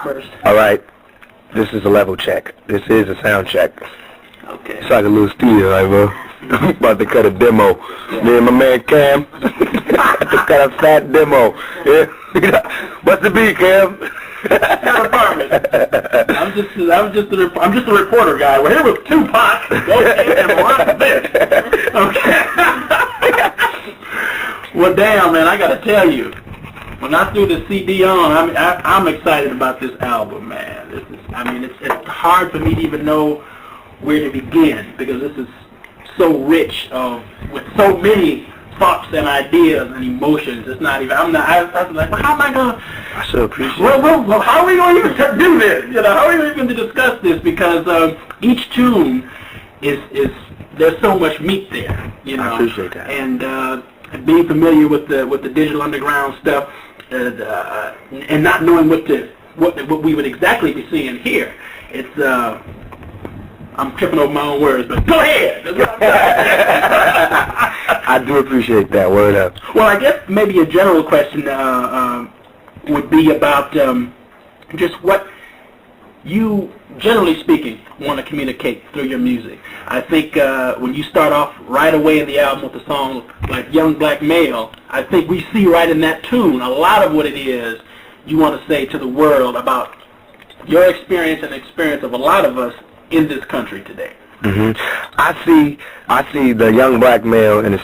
first. All right. This is a level check. This is a sound check. Okay. It's like a little studio, like, bro. I'm about to cut a demo. Me and my man Cam. About to cut a fat demo. Yeah. What's the beat, Cam? I'm just a reporter guy. We're here with Tupac. Okay, and watch this. Okay. Well, damn, man, I gotta tell you, when I threw the CD on, I'm excited about this album, man. It's hard for me to even know where to begin because this is so rich with so many thoughts and ideas and emotions. It's not even. I was like, well, how am I gonna? I so appreciate. Well, how are we gonna even do this? You know, how are we even to discuss this? Because each tune is there's so much meat there. You know, I appreciate that. And being familiar with the digital underground stuff, and not knowing what we would exactly be seeing here, it's. I'm tripping over my own words, but go ahead. I do appreciate that. Word up. Well, I guess maybe a general question would be about just what you, generally speaking, want to communicate through your music. I think when you start off right away in the album with the song like Young Black Male, I think we see right in that tune a lot of what it is you want to say to the world about your experience and the experience of a lot of us in this country today. I see the young black male, and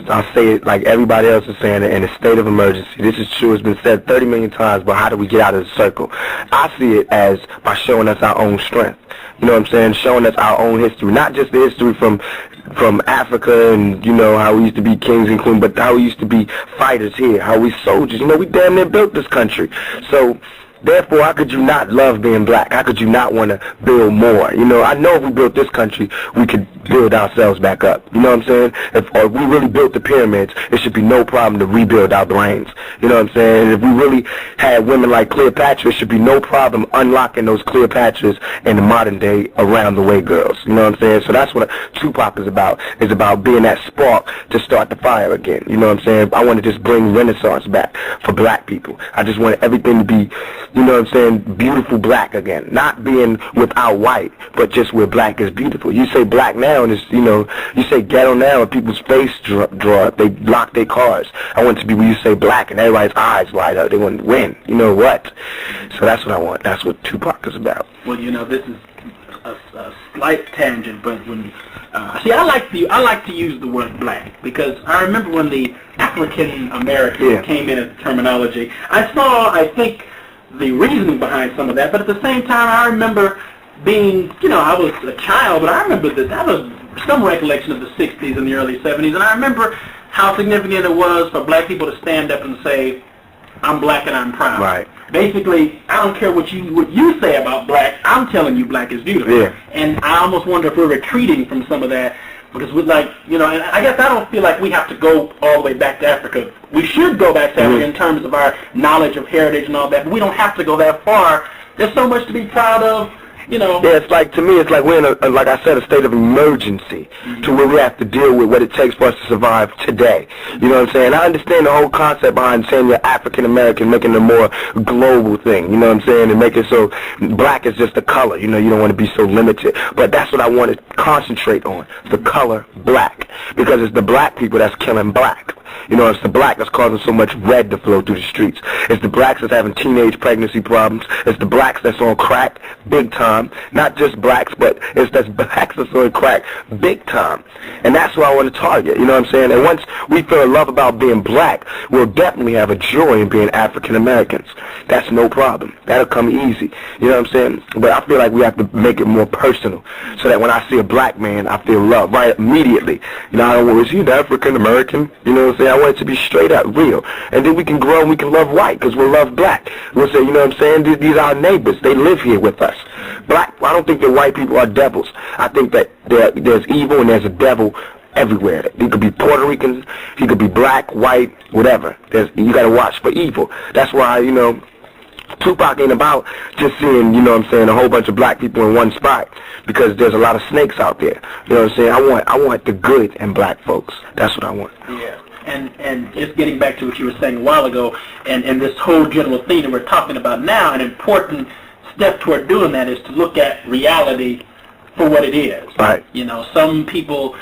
I'll say it like everybody else is saying it, in a state of emergency. This is true. It's been said 30 million times, but how do we get out of the circle? I see it as by showing us our own strength. You know what I'm saying? Showing us our own history, not just the history from Africa and, you know, how we used to be kings and queens, but how we used to be fighters here, how we soldiers. You know, we damn near built this country. So therefore, how could you not love being black? How could you not want to build more? You know, I know if we built this country, we could build ourselves back up. You know what I'm saying? If we really built the pyramids, it should be no problem to rebuild our brains. You know what I'm saying? And if we really had women like Cleopatra, it should be no problem unlocking those Cleopatras in the modern day around the way girls. You know what I'm saying? So that's what Tupac is about being that spark to start the fire again. You know what I'm saying? I want to just bring Renaissance back for black people. I just want everything to be, you know what I'm saying, beautiful black again. Not being without white, but just where black is beautiful. You say black now, and it's, you know, you say ghetto now, and people's face draw up. They lock their cars. I want it to be where you say black, and everybody's eyes light up. They want to win. You know what? So that's what I want. That's what Tupac is about. Well, you know, this is a slight tangent, but when see, I like to use the word black because I remember when the African American came in as terminology. I think the reasoning behind some of that, but at the same time, I remember being, you know, I was a child, but I remember that was some recollection of the 60s and the early 70s, and I remember how significant it was for black people to stand up and say, I'm black and I'm proud. Right. Basically, I don't care what you say about black, I'm telling you black is beautiful. Yeah. And I almost wonder if we're retreating from some of that, because we're like, you know, and I guess I don't feel like we have to go all the way back to Africa. We should go back to Africa in terms of our knowledge of heritage and all that, but we don't have to go that far. There's so much to be proud of, you know. Yeah, it's like, to me, it's like we're in like I said, a state of emergency to where we have to deal with what it takes for us to survive today. You know what I'm saying? I understand the whole concept behind saying you're African American, making it a more global thing. You know what I'm saying? And make it so black is just a color. You know, you don't want to be so limited. But that's what I want to concentrate on, the color black, because it's the black people that's killing black. You know, it's the black that's causing so much red to flow through the streets. It's the blacks that's having teenage pregnancy problems. It's the blacks that's on crack big time. Not just blacks, but it's the blacks that's on crack big time. And that's what I want to target, you know what I'm saying? And once we feel love about being black, we'll definitely have a joy in being African Americans. That's no problem. That'll come easy. You know what I'm saying? But I feel like we have to make it more personal so that when I see a black man, I feel love right immediately. You know, I don't want to see the African American, you know what I'm saying? I want it to be straight up real. And then we can grow and we can love white because we'll love black. We'll say, you know what I'm saying? These are our neighbors. They live here with us. Black, I don't think that white people are devils. I think that there's evil and there's a devil everywhere. He could be Puerto Ricans, he could be black, white, whatever. You got to watch for evil. That's why, you know, Tupac ain't about just seeing, you know what I'm saying, a whole bunch of black people in one spot, because there's a lot of snakes out there. You know what I'm saying? I want the good in black folks. That's what I want. Yeah. and just getting back to what you were saying a while ago, and this whole general theme that we're talking about now, an important step toward doing that is to look at reality for what it is. Right. You know, some people,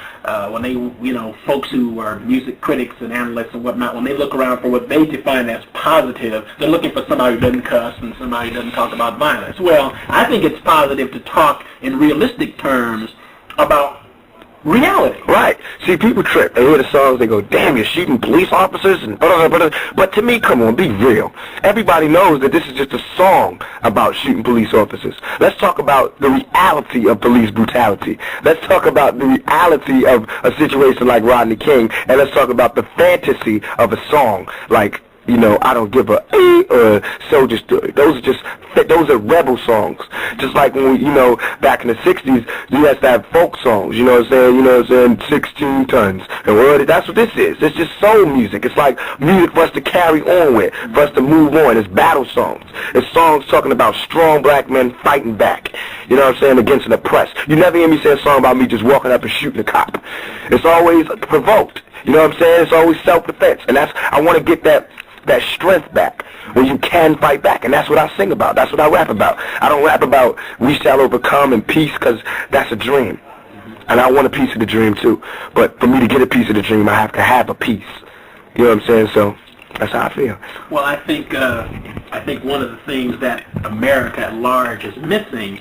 when they, you know, folks who are music critics and analysts and whatnot, when they look around for what they define as positive, they're looking for somebody who doesn't cuss and somebody who doesn't talk about violence. Well, I think it's positive to talk in realistic terms about reality. Right. See, people trip. They hear the songs, they go, damn, you're shooting police officers, and blah, blah, blah, blah. But to me, come on, be real. Everybody knows that this is just a song about shooting police officers. Let's talk about the reality of police brutality. Let's talk about the reality of a situation like Rodney King, and let's talk about the fantasy of a song like, you know, I Don't Give a or Soldier Story. Those are rebel songs. Just like when we, you know, back in the 60s, you had to have folk songs, you know what I'm saying? You know what I'm saying? 16 tons. And that's what this is. It's just soul music. It's like music for us to carry on with, for us to move on. It's battle songs. It's songs talking about strong black men fighting back, you know what I'm saying, against an oppressed. You never hear me say a song about me just walking up and shooting a cop. It's always provoked. You know what I'm saying? It's always self-defense. And I want to get that strength back when you can fight back, and that's what I sing about. That's what I rap about. I don't rap about we shall overcome and peace, because that's a dream, and I want a piece of the dream too. But for me to get a piece of the dream, I have to have a piece. You know what I'm saying? So that's how I feel. Well, I think one of the things that America at large is missing,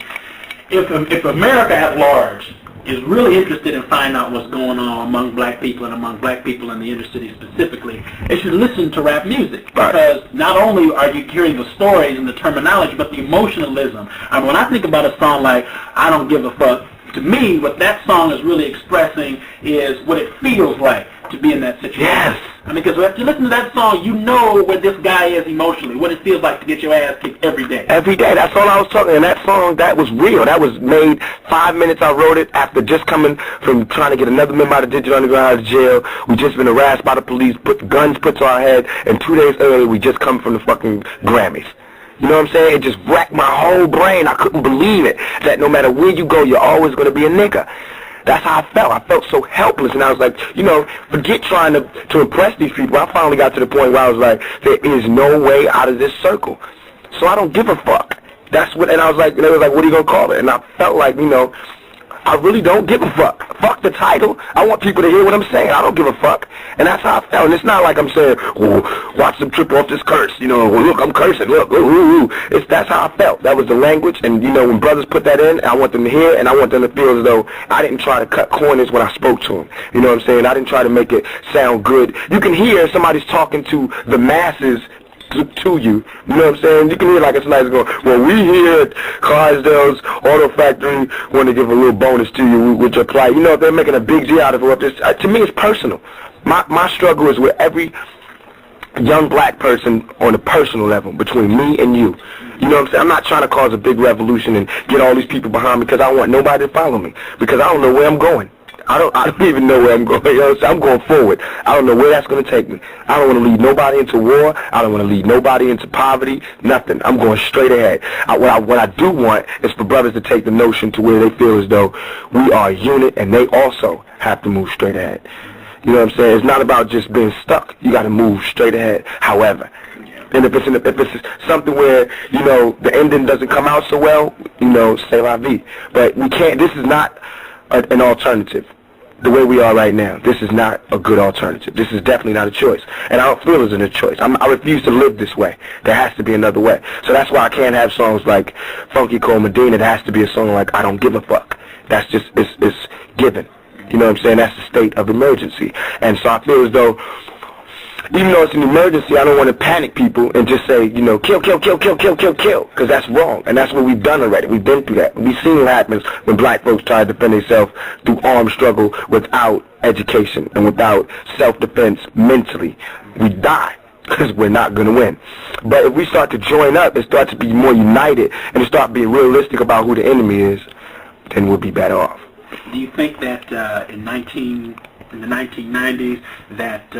if America at large is really interested in finding out what's going on among black people and among black people in the inner city specifically, they should listen to rap music. Because not only are you hearing the stories and the terminology, but the emotionalism. I mean, when I think about a song like I Don't Give a Fuck, to me, what that song is really expressing is what it feels like to be in that situation. Yes. I mean, because if you listen to that song, you know where this guy is emotionally, what it feels like to get your ass kicked every day. Every day. That's all I was talking. And that song, that was real. That was made 5 minutes. I wrote it after just coming from trying to get another member out of Digital Underground out of jail. We just been harassed by the police, guns put to our head, and 2 days earlier we just come from the fucking Grammys. You know what I'm saying? It just wrecked my whole brain. I couldn't believe it. That no matter where you go, you're always going to be a nigga. That's how I felt. I felt so helpless, and I was like, you know, forget trying to impress these people. I finally got to the point where I was like, there is no way out of this circle. So I don't give a fuck. That's what, and I was like, and they was like, what are you going to call it? And I felt like, you know, I really don't give a fuck. Fuck the title. I want people to hear what I'm saying. I don't give a fuck. And that's how I felt. And it's not like I'm saying, oh, watch them trip off this curse. You know, well, look, I'm cursing. Look, ooh, ooh. That's how I felt. That was the language. And, you know, when brothers put that in, I want them to hear, and I want them to feel as though I didn't try to cut corners when I spoke to them. You know what I'm saying? I didn't try to make it sound good. You can hear somebody's talking to the masses to you. You know what I'm saying? You can hear like it's nice going, well, we here at Clydesdale's Auto Factory want to give a little bonus to you with your plight. You know, they're making a big deal out of it. To me, it's personal. My struggle is with every young black person on a personal level, between me and you. You know what I'm saying? I'm not trying to cause a big revolution and get all these people behind me, because I want nobody to follow me, because I don't know where I'm going. I don't even know where I'm going. You know what I'm saying? I'm going forward. I don't know where that's going to take me. I don't want to lead nobody into war. I don't want to lead nobody into poverty. Nothing. I'm going straight ahead. What I do want is for brothers to take the notion to where they feel as though we are a unit, and they also have to move straight ahead. You know what I'm saying? It's not about just being stuck. You got to move straight ahead. However, and if it's something where, you know, the ending doesn't come out so well, you know, c'est la vie. But we can't. This is not an alternative. The way we are right now, this is not a good alternative. This is definitely not a choice. And I don't feel it's a choice. I refuse to live this way. There has to be another way. So that's why I can't have songs like Funky Cole Medina. There has to be a song like I Don't Give a Fuck. That's just, it's given. You know what I'm saying? That's the state of emergency. And so I feel as though, even though it's an emergency, I don't want to panic people and just say, you know, kill, because that's wrong. And that's what we've done already. We've been through that. We've seen what happens when black folks try to defend themselves through armed struggle without education and without self-defense mentally. We die, because we're not going to win. But if we start to join up and start to be more united and start being realistic about who the enemy is, then we'll be better off. Do you think that in the 1990s that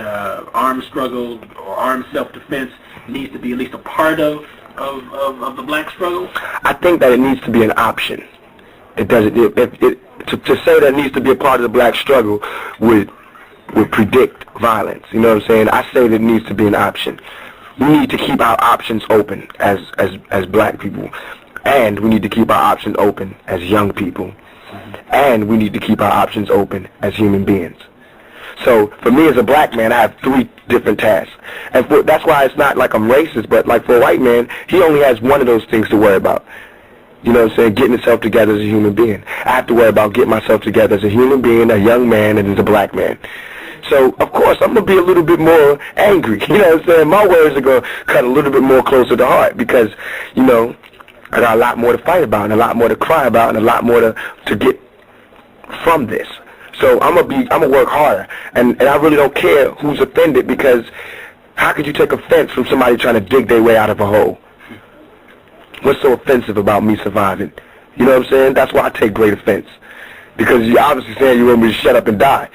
armed struggle or armed self-defense needs to be at least a part of the black struggle? I think that it needs to be an option. It doesn't. To say that it needs to be a part of the black struggle would would predict violence. You know what I'm saying? I say that it needs to be an option. We need to keep our options open as black people, and we need to keep our options open as young people, and we need to keep our options open as human beings. So for me as a black man, I have 3 different tasks, and that's why it's not like I'm racist, but like for a white man, he only has one of those things to worry about. You know what I'm saying? Getting himself together as a human being. I have to worry about getting myself together as a human being, a young man, and as a black man. So, of course, I'm going to be a little bit more angry. You know what I'm saying? My words are going to cut a little bit more closer to heart because, you know, I got a lot more to fight about and a lot more to cry about and a lot more to get from this. So I'm going to work harder. And I really don't care who's offended because how could you take offense from somebody trying to dig their way out of a hole? What's so offensive about me surviving? You know what I'm saying? That's why I take great offense. Because you're obviously saying you want me to shut up and die.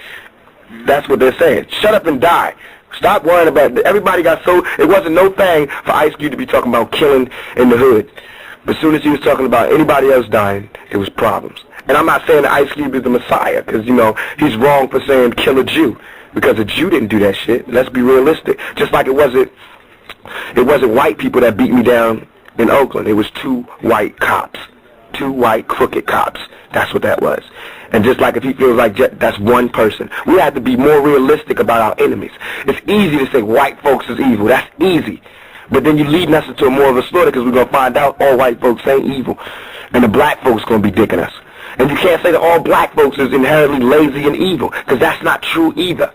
That's what they're saying. Shut up and die. Stop worrying about it. Everybody got so... It wasn't no thing for Ice Cube to be talking about killing in the hood. But as soon as he was talking about anybody else dying, it was problems. And I'm not saying that Ice Cube is the Messiah, because, you know, he's wrong for saying kill a Jew. Because a Jew didn't do that shit. Let's be realistic. Just like it wasn't white people that beat me down in Oakland. It was 2 white cops. 2 white crooked cops. That's what that was. And just like if he feels like that's one person, we have to be more realistic about our enemies. It's easy to say white folks is evil. That's easy. But then you're leading us into more of a slaughter because we're going to find out all white folks ain't evil. And the black folks going to be dicking us. And you can't say that all black folks is inherently lazy and evil because that's not true either.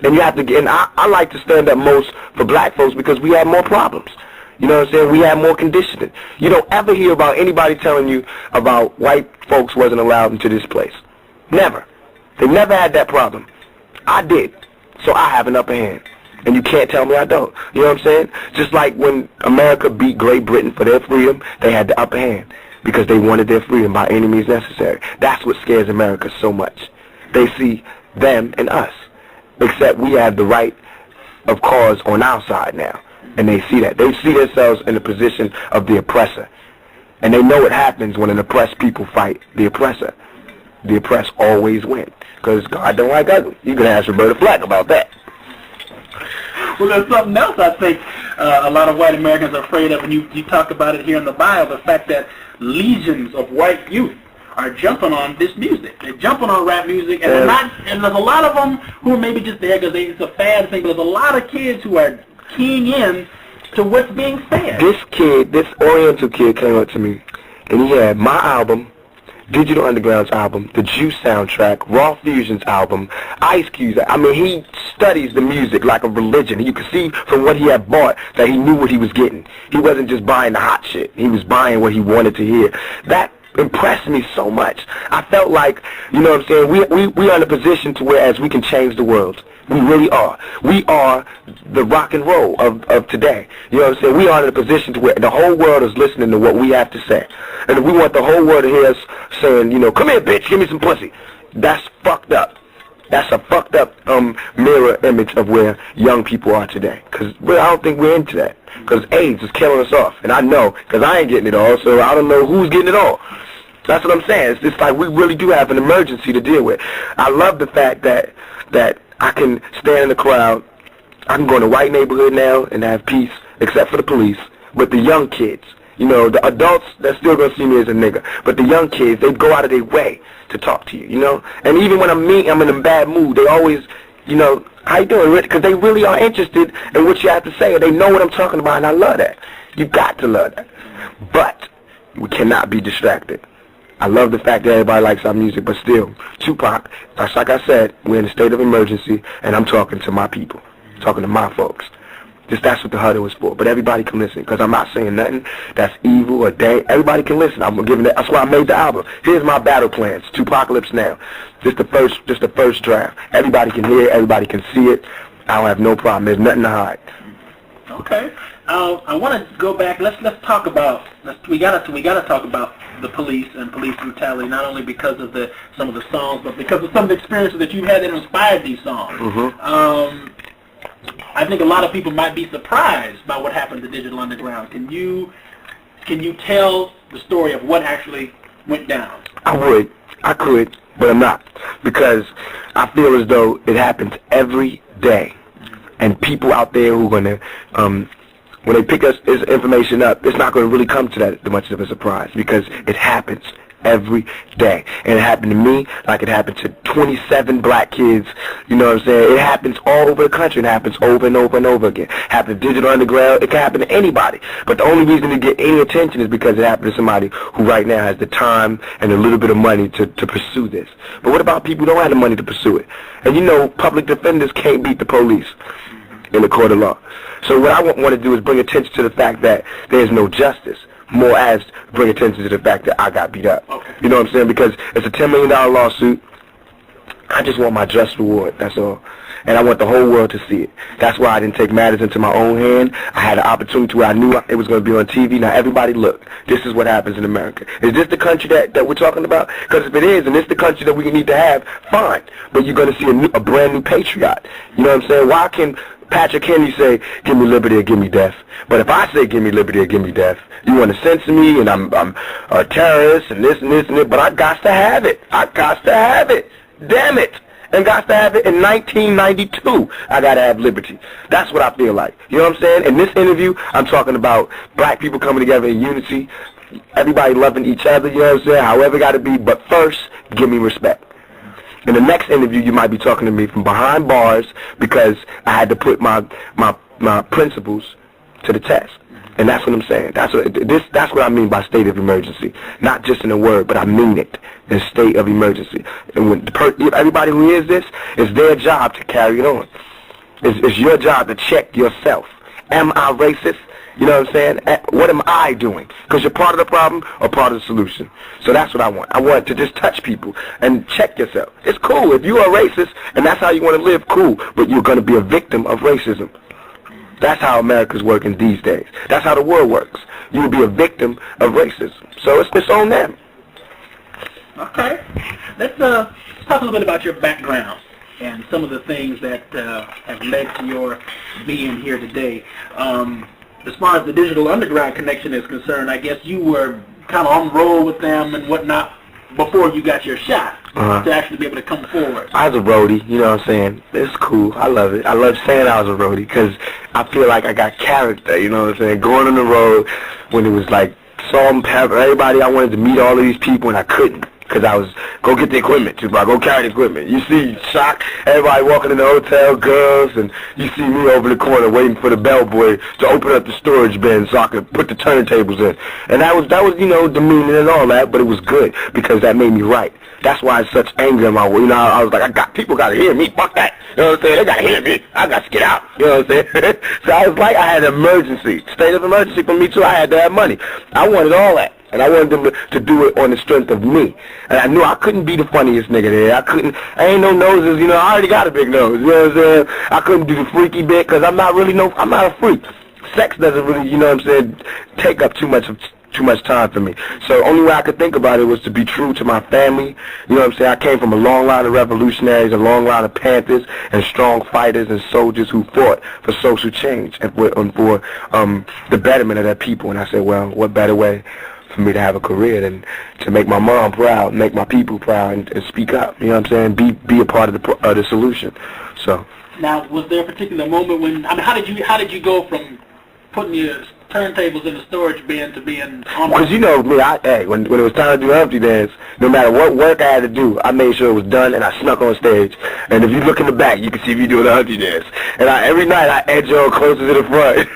And you have to get, and I like to stand up most for black folks because we have more problems. You know what I'm saying? We have more conditioning. You don't ever hear about anybody telling you about white folks wasn't allowed into this place. Never. They never had that problem. I did. So I have an upper hand. And you can't tell me I don't. You know what I'm saying? Just like when America beat Great Britain for their freedom, they had the upper hand because they wanted their freedom by any means necessary. That's what scares America so much. They see them and us. Except we have the right of cause on our side now. And they see that. They see themselves in the position of the oppressor. And they know what happens when an oppressed people fight the oppressor. The oppressed always win. Because God don't like ugly. You can ask Roberta Flack about that. Well, there's something else I think a lot of white Americans are afraid of, and you talk about it here in the bio, the fact that legions of white youth are jumping on this music. They're jumping on rap music, and they're not. And there's a lot of them who are maybe just there because it's a fad thing, but there's a lot of kids who are keying in to what's being said. This Oriental kid came up to me, and he had my album, Digital Underground's album, the Juice soundtrack, Raw Fusion's album, Ice Cube's. I mean, he studies the music like a religion. You could see from what he had bought that he knew what he was getting. He wasn't just buying the hot shit. He was buying what he wanted to hear. That impressed me so much. I felt like, you know what I'm saying, we are in a position to whereas we can change the world. We really are. We are the rock and roll of today. You know what I'm saying? We are in a position to where the whole world is listening to what we have to say. And if we want the whole world to hear us saying, you know, come here, bitch, give me some pussy. That's fucked up. That's a fucked up mirror image of where young people are today. Because I don't think we're into that. Because AIDS is killing us off. And I know, because I ain't getting it all, so I don't know who's getting it all. That's what I'm saying. It's just like we really do have an emergency to deal with. I love the fact that I can stand in the crowd. I can go in a white neighborhood now and have peace, except for the police. But the young kids, you know, the adults, they're still going to see me as a nigga. But the young kids, they go out of their way to talk to you, you know. And even when I'm in a bad mood, they always, you know, how you doing, Rich? Because they really are interested in what you have to say. And they know what I'm talking about, and I love that. You got to love that. But we cannot be distracted. I love the fact that everybody likes our music, but still, Tupac, that's like I said, we're in a state of emergency, and I'm talking to my people, talking to my folks. Just that's what the huddle is for. But everybody can listen, because I'm not saying nothing that's evil or dang. Everybody can listen. I'm giving that. That's why I made the album. Here's my battle plans. 2Pacalypse now. Just the first draft. Everybody can hear it. Everybody can see it. I don't have no problem. There's nothing to hide. Okay. I want to go back. Let's talk about. We gotta talk about the police and police brutality, not only because of some of the songs, but because of some of the experiences that you had that inspired these songs. Mm-hmm. I think a lot of people might be surprised by what happened to Digital Underground. Can you tell the story of what actually went down? I could, but I'm not, because I feel as though it happens every day, and people out there who are going to, when they pick us this information up, it's not going to really come to that much of a surprise, because it happens every day. And it happened to me like it happened to 27 black kids. You know what I'm saying? It happens all over the country. It happens over and over and over again. It happens to Digital Underground. It can happen to anybody. But the only reason to get any attention is because it happened to somebody who right now has the time and a little bit of money to pursue this. But what about people who don't have the money to pursue it? And you know, public defenders can't beat the police in the court of law. So what I want to do is bring attention to the fact that there's no justice, more as bring attention to the fact that I got beat up. Okay. You know what I'm saying? Because it's a $10 million lawsuit. I just want my just reward, that's all. And I want the whole world to see it. That's why I didn't take matters into my own hand. I had an opportunity where I knew it was going to be on TV. Now everybody look, this is what happens in America. Is this the country that we're talking about? Because if it is, and it's the country that we need to have, fine. But you're going to see a brand new patriot. You know what I'm saying? Why can Patrick Henry say, give me liberty or give me death? But if I say, give me liberty or give me death, you want to censor me and I'm a terrorist and this and this and that, but I got to have it. I got to have it. Damn it. And got to have it in 1992. I got to have liberty. That's what I feel like. You know what I'm saying? In this interview, I'm talking about black people coming together in unity, everybody loving each other, you know what I'm saying? However it got to be, but first, give me respect. In the next interview, you might be talking to me from behind bars because I had to put my principles to the test. And that's what I'm saying. That's what I mean by state of emergency. Not just in a word, but I mean it. In state of emergency. And when everybody who hears this, it's their job to carry it on. It's your job to check yourself. Am I racist? You know what I'm saying? What am I doing? Because you're part of the problem or part of the solution. So that's what I want. I want to just touch people and check yourself. It's cool. If you are racist and that's how you want to live, cool. But you're going to be a victim of racism. That's how America's working these days. That's how the world works. You will be a victim of racism. So it's on them. Okay. Let's talk a little bit about your background and some of the things that have led to your being here today. As far as the Digital Underground connection is concerned, I guess you were kind of on the roll with them and whatnot before you got your shot to actually be able to come forward. I was a roadie, you know what I'm saying? It's cool. I love it. I love saying I was a roadie because I feel like I got character, you know what I'm saying? Going on the road when it was like salt and pepper, everybody, I wanted to meet all of these people and I couldn't. Because I was, go get the equipment, Tupac, go carry the equipment. You see Shock, everybody walking in the hotel, girls, and you see me over the corner waiting for the bellboy to open up the storage bin so I could put the turntables in. And that was, you know, demeaning and all that, but it was good because that made me right. That's why it's such anger in my way. You know, I was like, people got to hear me. Fuck that. You know what I'm saying? They got to hear me. I got to get out. You know what I'm saying? So I was like, I had an emergency. State of emergency for me, too. I had to have money. I wanted all that. And I wanted them to do it on the strength of me. And I knew I couldn't be the funniest nigga there. I ain't no noses, you know, I already got a big nose. You know what I'm saying? I couldn't do the freaky bit because I'm not a freak. Sex doesn't really, you know what I'm saying, take up too much time for me. So only way I could think about it was to be true to my family. You know what I'm saying? I came from a long line of revolutionaries, a long line of Panthers, and strong fighters and soldiers who fought for social change and for the betterment of their people. And I said, well, what better way for me to have a career than to make my mom proud, make my people proud, and speak up. You know what I'm saying? Be a part of the solution. So. Now, was there a particular moment when? I mean, how did you go from putting your turntables in the storage bin to being on? Because you know me, when it was time to do Humpty Dance, no matter what work I had to do, I made sure it was done and I snuck on stage. And if you look in the back, you can see me doing the Humpty Dance. And every night I edge on closer to the front.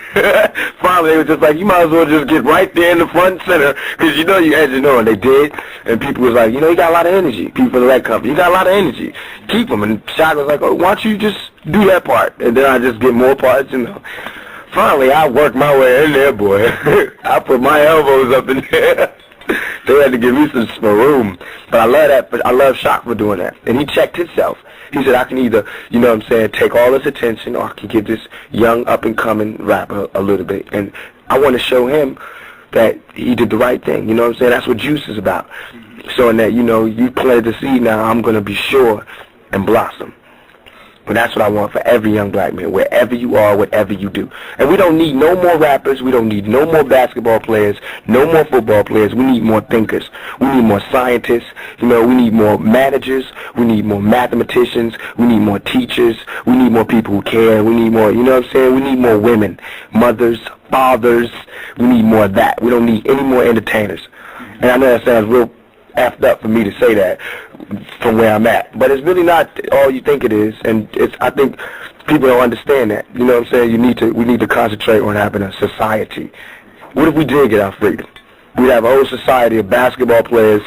Finally, they were just like, you might as well just get right there in the front center because you know you edging on. They did. And people was like, you know, you got a lot of energy. People from the Red Company, you got a lot of energy. Keep them. And Shaq was like, oh, why don't you just do that part? And then I just get more parts, you know. Finally, I worked my way in there, boy. I put my elbows up in there. They had to give me some room. But I love that. But I love Shock for doing that. And he checked himself. He said, I can either, you know what I'm saying, take all this attention or I can give this young up-and-coming rapper a little bit. And I want to show him that he did the right thing. You know what I'm saying? That's what Juice is about. Showing that, you know, you planted the seed now, I'm going to be sure and blossom. But that's what I want for every young black man, wherever you are, whatever you do. And we don't need no more rappers. We don't need no more basketball players, no more football players. We need more thinkers. We need more scientists. You know, we need more managers. We need more mathematicians. We need more teachers. We need more people who care. We need more, you know what I'm saying? We need more women, mothers, fathers. We need more of that. We don't need any more entertainers. And I know that sounds real effed up for me to say that from where I'm at, but it's really not all you think it is, and I think people don't understand that. You know what I'm saying? We need to concentrate on having a society. What if we did get our freedom? We'd have a whole society of basketball players,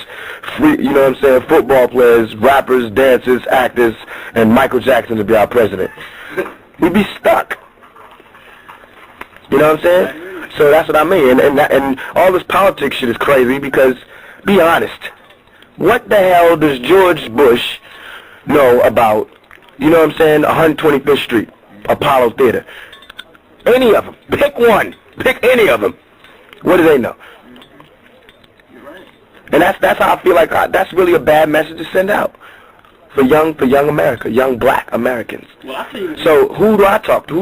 you know what I'm saying, football players, rappers, dancers, actors, and Michael Jackson to be our president. We'd be stuck. You know what I'm saying? So that's what I mean, and all this politics shit is crazy because, be honest, what the hell does George Bush know about, you know what I'm saying, 125th Street, Apollo Theater? Any of them. Pick one. Pick any of them. What do they know? And that's how I feel like that's really a bad message to send out for young America, young black Americans. Well, I see. So who do I talk to?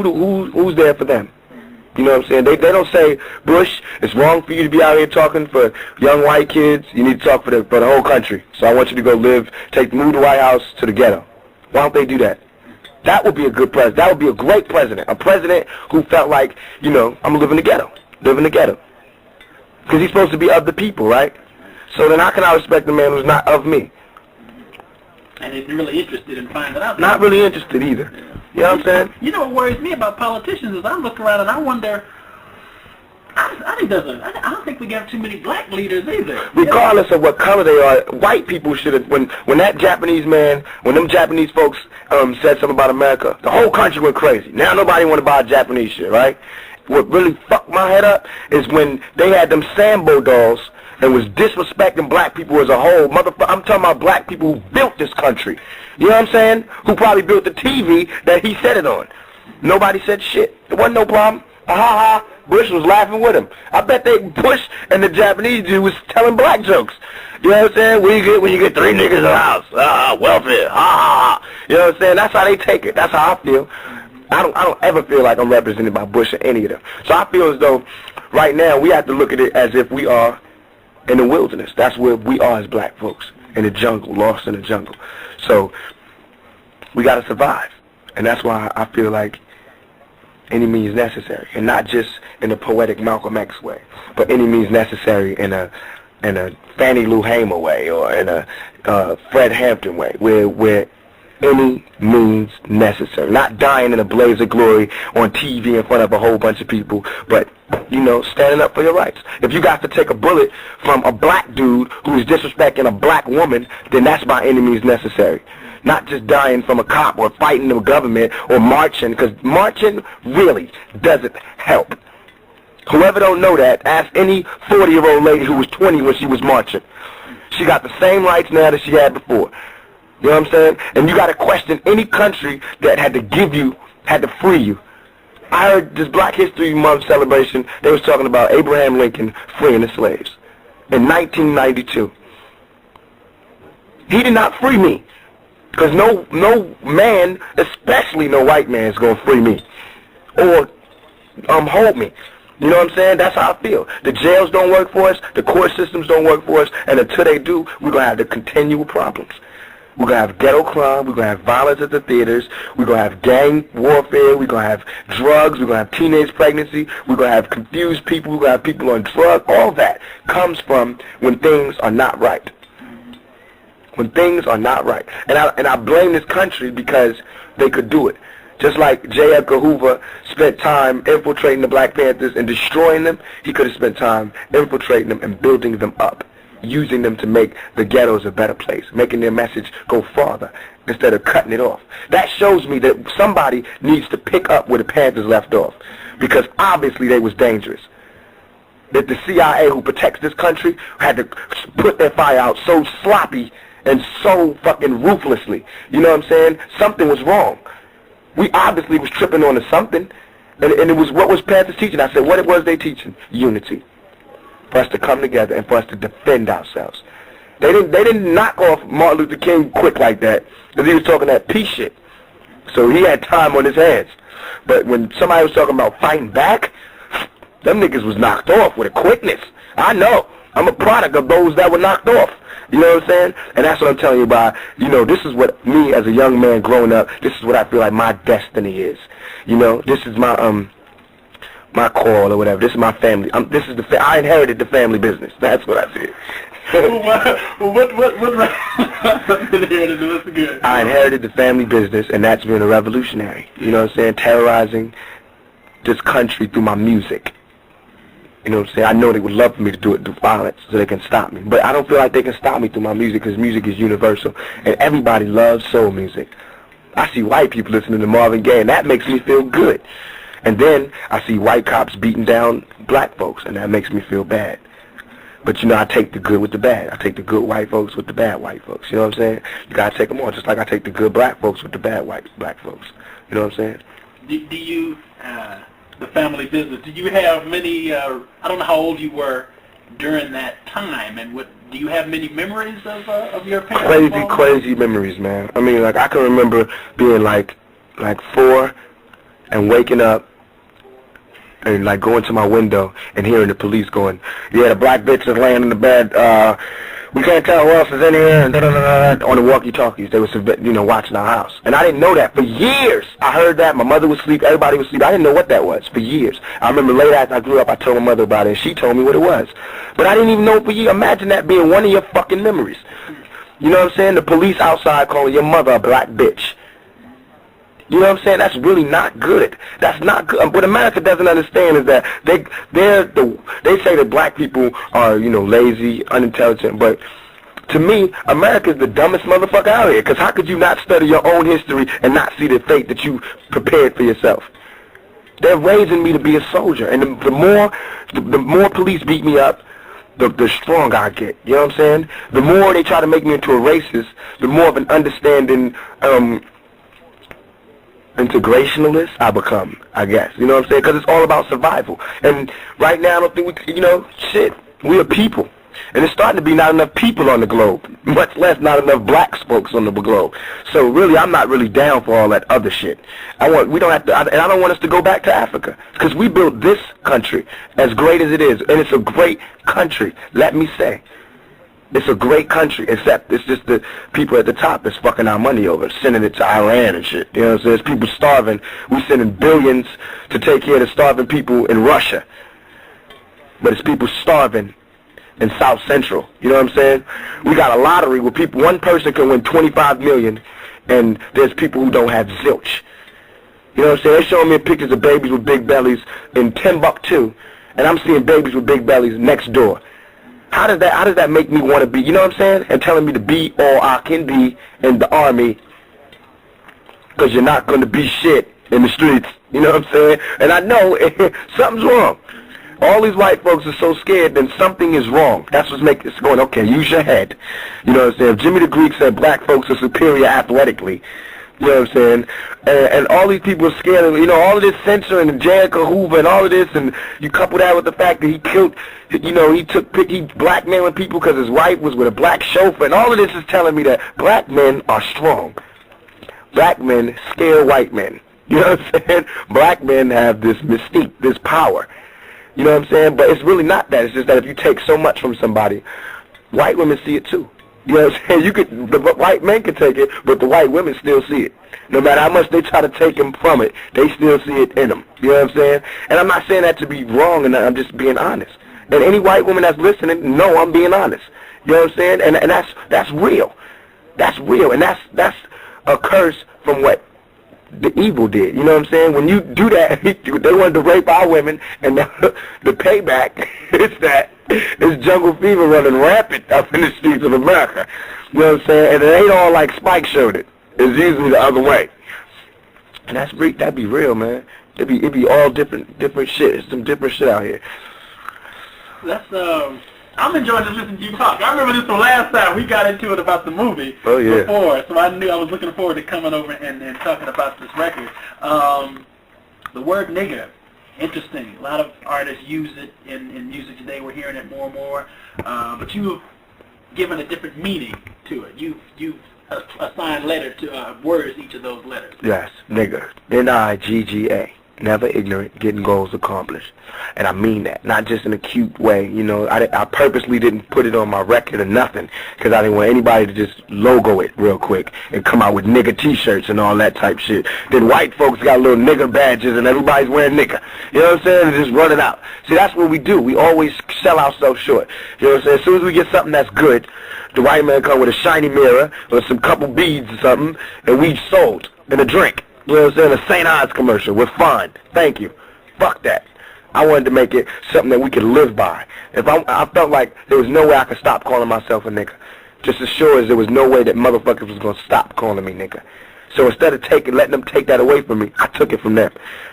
Who's there for them? You know what I'm saying? They don't say, Bush, it's wrong for you to be out here talking for young white kids. You need to talk for the whole country. So I want you to go move the White House to the ghetto. Why don't they do that? That would be a good president. That would be a great president. A president who felt like, you know, I'm going to live in the ghetto. Live in the ghetto. Because he's supposed to be of the people, right? So then how can I respect a man who's not of me? And isn't really interested in finding out. Not really interested either. Yeah. You know what I'm saying? You know what worries me about politicians is I look around and I wonder, I don't think we got too many black leaders either. Regardless of what color they are, white people should have, when that Japanese man, when them Japanese folks said something about America, the whole country went crazy. Now nobody want to buy Japanese shit, right? What really fucked my head up is when they had them Sambo dolls and was disrespecting black people as a whole. I'm talking about black people who built this country. You know what I'm saying? Who probably built the TV that he said it on. Nobody said shit. There wasn't no problem. Ha. Bush was laughing with him. I bet Bush and the Japanese dude was telling black jokes. You know what I'm saying? What you get when you get 3 niggas in the house? Welfare. Ha. You know what I'm saying? That's how they take it. That's how I feel. I don't ever feel like I'm represented by Bush or any of them. So I feel as though right now we have to look at it as if we are in the wilderness. That's where we are as black folks, in the jungle, lost in the jungle. So we got to survive, and that's why I feel like any means necessary, and not just in a poetic Malcolm X way, but any means necessary in a Fannie Lou Hamer way, or in a Fred Hampton way, where any means necessary. Not dying in a blaze of glory on TV in front of a whole bunch of people, but, you know, standing up for your rights. If you got to take a bullet from a black dude who is disrespecting a black woman, then that's by any means necessary. Not just dying from a cop or fighting the government or marching, because marching really doesn't help. Whoever don't know that, ask any 40-year-old lady who was 20 when she was marching. She got the same rights now that she had before. You know what I'm saying? And you got to question any country that had to free you. I heard this Black History Month celebration, they was talking about Abraham Lincoln freeing the slaves in 1992. He did not free me. Because no man, especially no white man, is going to free me. Or hold me. You know what I'm saying? That's how I feel. The jails don't work for us. The court systems don't work for us. And until they do, we're going to have the continual problems. We're going to have ghetto crime. We're going to have violence at the theaters. We're going to have gang warfare. We're going to have drugs. We're going to have teenage pregnancy. We're going to have confused people. We're going to have people on drugs. All that comes from when things are not right. When things are not right. And I blame this country because they could do it. Just like J. Edgar Hoover spent time infiltrating the Black Panthers and destroying them, he could have spent time infiltrating them and building them up, using them to make the ghettos a better place, making their message go farther instead of cutting it off. That shows me that somebody needs to pick up where the Panthers left off, because obviously they was dangerous. That the CIA, who protects this country, had to put their fire out so sloppy and so fucking ruthlessly. You know what I'm saying? Something was wrong. We obviously was tripping on to something, and it was, what was Panthers teaching? I said, what it was they teaching? Unity. For us to come together and for us to defend ourselves. They didn't knock off Martin Luther King quick like that, because he was talking that peace shit. So he had time on his hands. But when somebody was talking about fighting back, them niggas was knocked off with a quickness. I know. I'm a product of those that were knocked off. You know what I'm saying? And that's what I'm telling you about. You know, this is what me as a young man growing up, this is what I feel like my destiny is. You know, this is my my call or whatever. This is my family. This is I inherited the family business. That's what I see. I inherited the family business, and that's being a revolutionary. You know what I'm saying? Terrorizing this country through my music. You know what I'm saying? I know they would love for me to do it through violence so they can stop me. But I don't feel like they can stop me through my music because music is universal. And everybody loves soul music. I see white people listening to Marvin Gaye, and that makes me feel good. And then I see white cops beating down black folks, and that makes me feel bad. But, you know, I take the good with the bad. I take the good white folks with the bad white folks. You know what I'm saying? You got to take them on, just like I take the good black folks with the bad black folks. You know what I'm saying? Do you... the family business. Did you have many, I don't know how old you were during that time, and do you have many memories of your parents? Crazy memories, man. I mean, like, I can remember being like 4 and waking up and, like, going to my window and hearing the police going, yeah, the black bitch is laying in the bed, we can't tell who else is in here, and da-da-da-da-da, on the walkie-talkies. They was, you know, watching our house. And I didn't know that for years. I heard that. My mother was asleep. Everybody was asleep. I didn't know what that was for years. I remember later after I grew up, I told my mother about it, and she told me what it was. But I didn't even know for years. Imagine that being one of your fucking memories. You know what I'm saying? The police outside calling your mother a black bitch. You know what I'm saying? That's really not good. That's not good. What America doesn't understand is that they say that black people are, you know, lazy, unintelligent, but to me, America is the dumbest motherfucker out here, because how could you not study your own history and not see the fate that you prepared for yourself? They're raising me to be a soldier, and the more police beat me up, the stronger I get. You know what I'm saying? The more they try to make me into a racist, the more of an understanding, integrationalist I become, I guess. You know what I'm saying? Because it's all about survival. And right now, I don't think we, you know, shit, we are people. And it's starting to be not enough people on the globe, much less not enough black folks on the globe. So really, I'm not really down for all that other shit. We don't have to, and I don't want us to go back to Africa, because we built this country as great as it is, and it's a great country, let me say. It's a great country, except it's just the people at the top that's fucking our money over, sending it to Iran and shit. You know what I'm saying? There's people starving. We sending billions to take care of the starving people in Russia. But it's people starving in South Central. You know what I'm saying? We got a lottery where one person can win 25 million, and there's people who don't have zilch. You know what I'm saying? They're showing me pictures of babies with big bellies in Timbuktu, and I'm seeing babies with big bellies next door. How does that make me want to be, you know what I'm saying? And telling me to be all I can be in the army, because you're not going to be shit in the streets. You know what I'm saying? And I know something's wrong. All these white folks are so scared, then something is wrong. That's what's making us going, okay, use your head. You know what I'm saying? If Jimmy the Greek said black folks are superior athletically, you know what I'm saying? And all these people are scared of, you know, all of this censoring and J. Edgar Hoover and all of this, and you couple that with the fact that he killed, you know, he blackmailing people because his wife was with a black chauffeur, and all of this is telling me that black men are strong. Black men scare white men. You know what I'm saying? Black men have this mystique, this power. You know what I'm saying? But it's really not that. It's just that if you take so much from somebody, white women see it too. You know what I'm saying? The white men can take it, but the white women still see it. No matter how much they try to take them from it, they still see it in them. You know what I'm saying? And I'm not saying that to be wrong, and I'm just being honest. And any white woman that's listening, no, I'm being honest. You know what I'm saying? And that's real. That's real, and that's a curse from what the evil did. You know what I'm saying? When you do that, they wanted to rape our women, and the payback is that it's jungle fever running rampant up in the streets of America. You know what I'm saying? And it ain't all like Spike showed it. It's usually the other way. And that'd be real, man. It'd be all different shit. It's some different shit out here. I'm enjoying just listening to you talk. I remember this from last time we got into it about the movie before, so I knew I was looking forward to coming over and talking about this record. The word nigger, interesting. A lot of artists use it in music today. We're hearing it more and more. But you've given a different meaning to it. You've assigned words to each of those letters. Yes, nigga. N-I-G-G-A. Never ignorant, getting goals accomplished. And I mean that, not just in a cute way. You know, I purposely didn't put it on my record or nothing, because I didn't want anybody to just logo it real quick and come out with nigga t-shirts and all that type shit. Then white folks got little nigga badges and everybody's wearing nigga. You know what I'm saying? And just running out. See, that's what we do. We always sell ourselves short. You know what I'm saying? As soon as we get something that's good, the white man come with a shiny mirror or some couple beads or something, and we sold and a drink. You know what I'm saying? A St. Ives commercial. We're fine. Thank you. Fuck that. I wanted to make it something that we could live by. I felt like there was no way I could stop calling myself a nigga. Just as sure as there was no way that motherfuckers was going to stop calling me nigga. So instead of letting them take that away from me, I took it from them.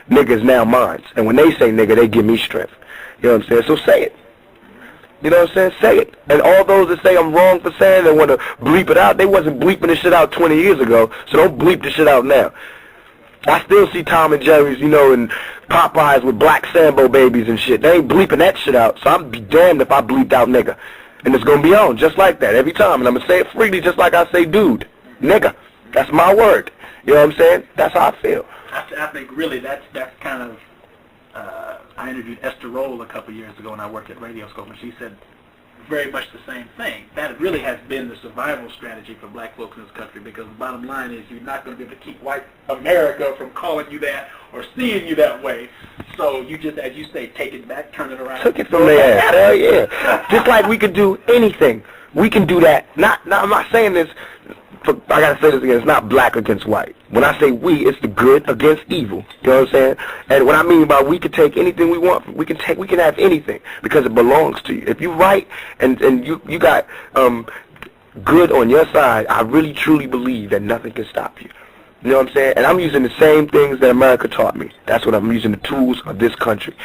Nigga's now mine. And when they say nigga, they give me strength. You know what I'm saying? So say it. You know what I'm saying? Say it. And all those that say I'm wrong for saying and want to bleep it out, they wasn't bleeping this shit out 20 years ago. So don't bleep this shit out now. I still see Tom and Jerry's, you know, and Popeyes with black Sambo babies and shit. They ain't bleeping that shit out, so I'm be damned if I bleeped out nigga. And it's going to be on just like that every time. And I'm going to say it freely just like I say dude. Nigga. That's my word. You know what I'm saying? That's how I feel. I think really that's kind of, I interviewed Esther Roll a couple years ago when I worked at Radioscope, and she said very much the same thing. That really has been the survival strategy for black folks in this country, because the bottom line is you're not going to be able to keep white America from calling you that or seeing you that way. So you just, as you say, take it back, turn it around. Took it from their ass. Hell yeah. Just like we could do anything. We can do that. I'm not saying this, I gotta say this again, it's not black against white. When I say we, it's the good against evil. You know what I'm saying? And what I mean by we can take anything we want, we can have anything because it belongs to you. If you right and you got good on your side, I really truly believe that nothing can stop you. You know what I'm saying? And I'm using the same things that America taught me. That's what I'm using, the tools of this country.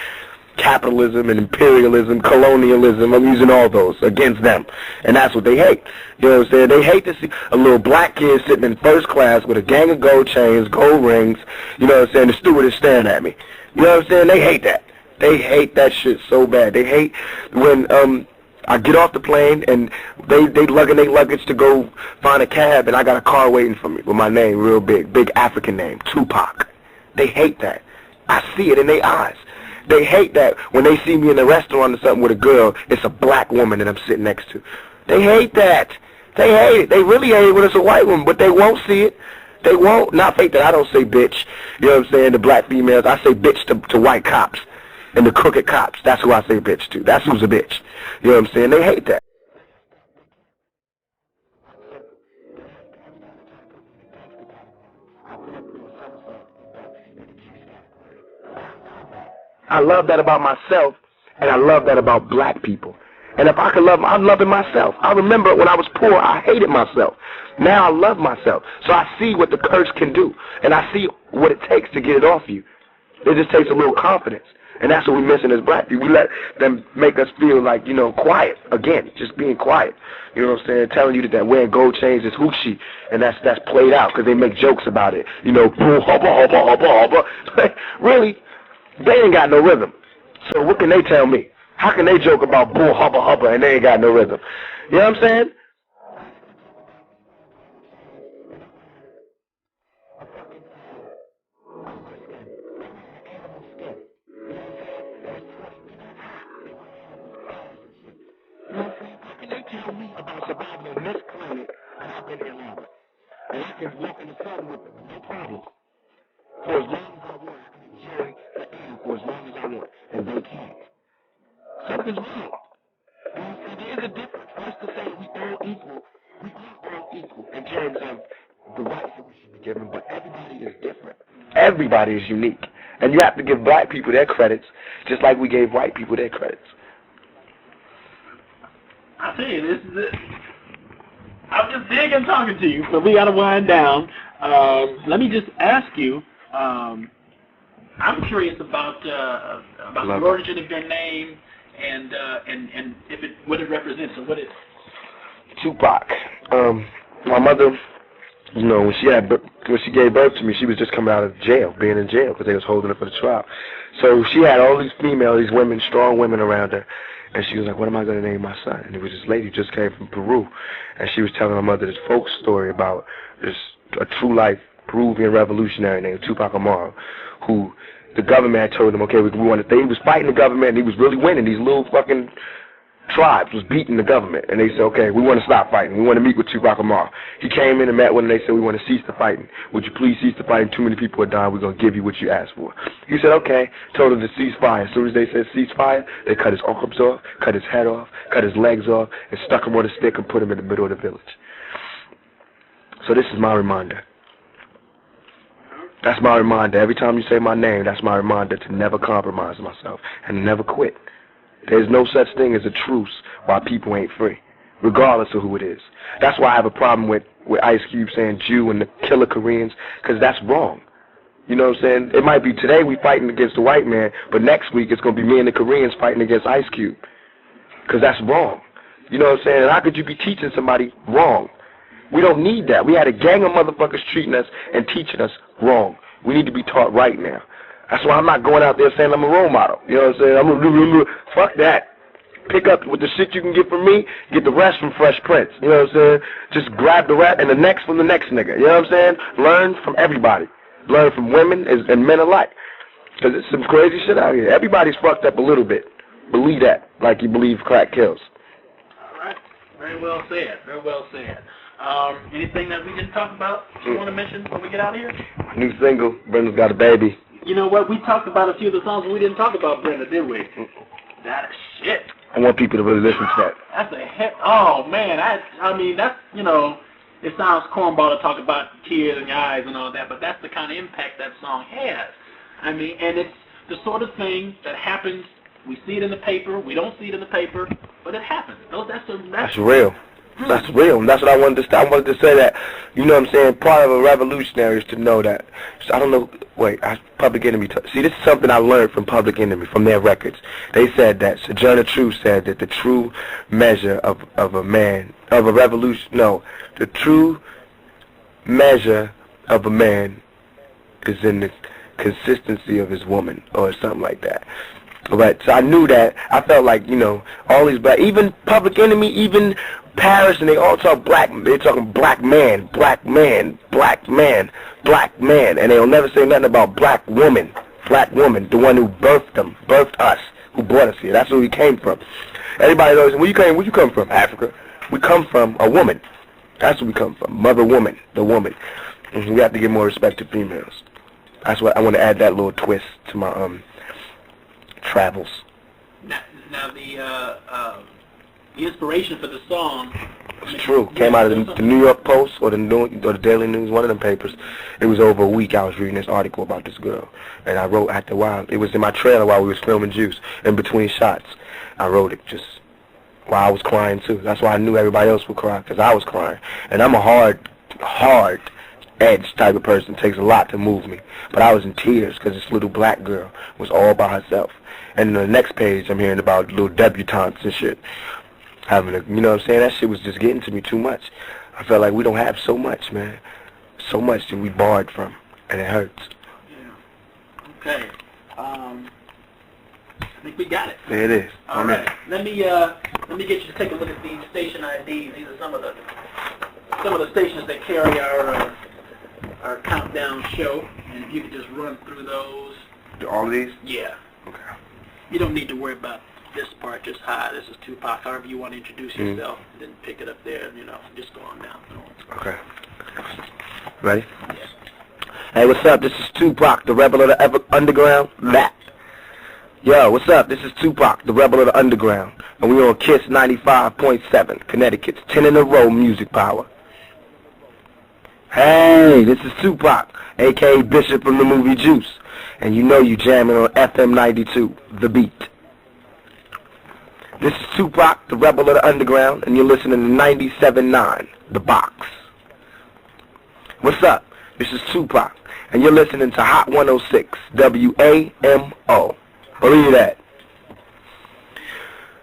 Capitalism and imperialism, colonialism, I'm using all those against them. And that's what they hate. You know what I'm saying? They hate to see a little black kid sitting in first class with a gang of gold chains, gold rings, you know what I'm saying? The steward is staring at me. You know what I'm saying? They hate that. They hate that shit so bad. They hate when I get off the plane and they lugging their luggage to go find a cab, and I got a car waiting for me with my name real big African name, Tupac. They hate that. I see it in their eyes. They hate that when they see me in a restaurant or something with a girl, it's a black woman that I'm sitting next to. They hate that. They hate it. They really hate it when it's a white woman, but they won't see it. They won't. Not fake that I don't say bitch. You know what I'm saying? The black females, I say bitch to white cops and the crooked cops. That's who I say bitch to. That's who's a bitch. You know what I'm saying? They hate that. I love that about myself, and I love that about black people. And if I could love, I'm loving myself. I remember when I was poor, I hated myself. Now I love myself. So I see what the curse can do, and I see what it takes to get it off you. It just takes a little confidence. And that's what we're missing as black people. We let them make us feel like, you know, quiet. Again, just being quiet. You know what I'm saying? Telling you that wearing gold chains is hoochie. And that's played out because they make jokes about it. You know, boo, hubba, hubba, hubba, hubba. Really? They ain't got no rhythm. So what can they tell me? How can they joke about bull hubba hubba and they ain't got no rhythm? You know what I'm saying? How can they tell me about surviving on this planet and I've been here longer? And I can walk in the sun with them, no problem. For as long as I want, I can enjoy the air for as long as I want, and they can't. Something's wrong. And there is a difference. For us to say we all equal, we are all equal in terms of the rights that we should be given, but everybody is different. Everybody is unique. And you have to give black people their credits, just like we gave white people their credits. I tell you, this is it. I'm just digging talking to you, so we got to wind down. Let me just ask you, I'm curious about the origin of your name and if it what it represents and what it. Tupac. My mother, you know, when she gave birth to me, she was just coming out of jail, being in jail because they was holding her for the trial. So she had all these women, strong women around her, And she was like, what am I going to name my son? And it was this lady who just came from Peru. And she was telling my mother this folk story about this a true life Peruvian revolutionary named Tupac, who the government had told him, okay, we want to. He was fighting the government, and he was really winning. These little fucking tribes was beating the government, and they said, okay, we want to stop fighting. We want to meet with Tupac. He came in and met with them, and they said, we want to cease the fighting. Would you please cease the fighting? Too many people are dying. We're going to give you what you asked for. He said, okay. Told them to cease fire. As soon as they said cease fire, they cut his arms off, cut his head off, cut his legs off, and stuck him on a stick and put him in the middle of the village. So this is my reminder. That's my reminder. Every time you say my name, that's my reminder to never compromise myself and never quit. There's no such thing as a truce while people ain't free, regardless of who it is. That's why I have a problem with Ice Cube saying Jew and the killer Koreans, because that's wrong. You know what I'm saying? It might be today we fighting against the white man, but next week it's going to be me and the Koreans fighting against Ice Cube, because that's wrong. You know what I'm saying? And how could you be teaching somebody wrong? We don't need that. We had a gang of motherfuckers treating us and teaching us wrong. We need to be taught right now. That's why I'm not going out there saying I'm a role model. You know what I'm saying? Fuck that. Pick up with the shit you can get from me, get the rest from Fresh Prince. You know what I'm saying? Just grab the rap and the next from the next nigga. You know what I'm saying? Learn from everybody. Learn from women and men alike. Because there's some crazy shit out here. Everybody's fucked up a little bit. Believe that, like you believe crack kills. All right. Very well said. Very well said. Anything that we didn't talk about you want to mention before we get out of here? New single, Brenda's Got a Baby. You know what? We talked about a few of the songs, but we didn't talk about Brenda, did we? That is shit. I want people to really listen to that. That's a hit. Oh, man. I mean, that's, you know, it sounds cornball to talk about tears in your eyes and all that, but that's the kind of impact that song has. I mean, and it's the sort of thing that happens. We see it in the paper. We don't see it in the paper, but it happens. That's real. That's real, and that's what I wanted to say. I wanted to say that, you know what I'm saying, part of a revolutionary is to know that, I don't know, Public Enemy, see, this is something I learned from Public Enemy, from their records. They said that, Sojourner Truth said that the true measure of a man, of a revolution, no, the true measure of a man is in the consistency of his woman, or something like that. But so I knew that. I felt like, you know, all these black, even Public Enemy, even Paris, and they all talk black. They're talking black man, black man, black man, black man, and they'll never say nothing about black woman, the one who birthed us, who brought us here. That's where we came from. Everybody knows. Where you come from? Africa. We come from a woman. That's where we come from. Mother woman, the woman. And we have to give more respect to females. That's what I want to add, that little twist to my travels. Now the inspiration for the song. It's true. Came out of the New York Post or the Daily News, one of them papers. It was over a week I was reading this article about this girl, and I wrote after a while. It was in my trailer while we was filming Juice. In between shots, I wrote it just while I was crying too. That's why I knew everybody else would cry, because I was crying. And I'm a hard edge type of person. It takes a lot to move me. But I was in tears because this little black girl was all by herself. And on the next page, I'm hearing about little debutantes and shit. Having a, you know what I'm saying? That shit was just getting to me too much. I felt like we don't have so much, man. So much that we borrowed from, and it hurts. Yeah. Okay. I think we got it. There it is. All right. Let me get you to take a look at these station IDs. These are some of the stations that carry our countdown show, and if you could just run through those. All of these? Yeah. Okay. You don't need to worry about this part, just hi, this is Tupac, however you want to introduce yourself, then pick it up there, you know, just go on down. Okay. Ready? Yes. Hey, what's up? This is Tupac, the rebel of the underground. That. Yo, what's up? This is Tupac, the rebel of the underground, and we on KISS 95.7, Connecticut's 10 in a row music power. Hey, this is Tupac, a.k.a. Bishop from the movie Juice, and you know you jamming on FM 92, The Beat. This is Tupac, the rebel of the underground, and you're listening to 97.9, The Box. What's up? This is Tupac, and you're listening to Hot 106, WAMO. Believe that.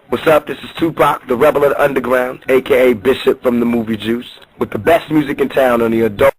What's up? This is Tupac, the rebel of the underground, a.k.a. Bishop from the movie Juice, with the best music in town on the adult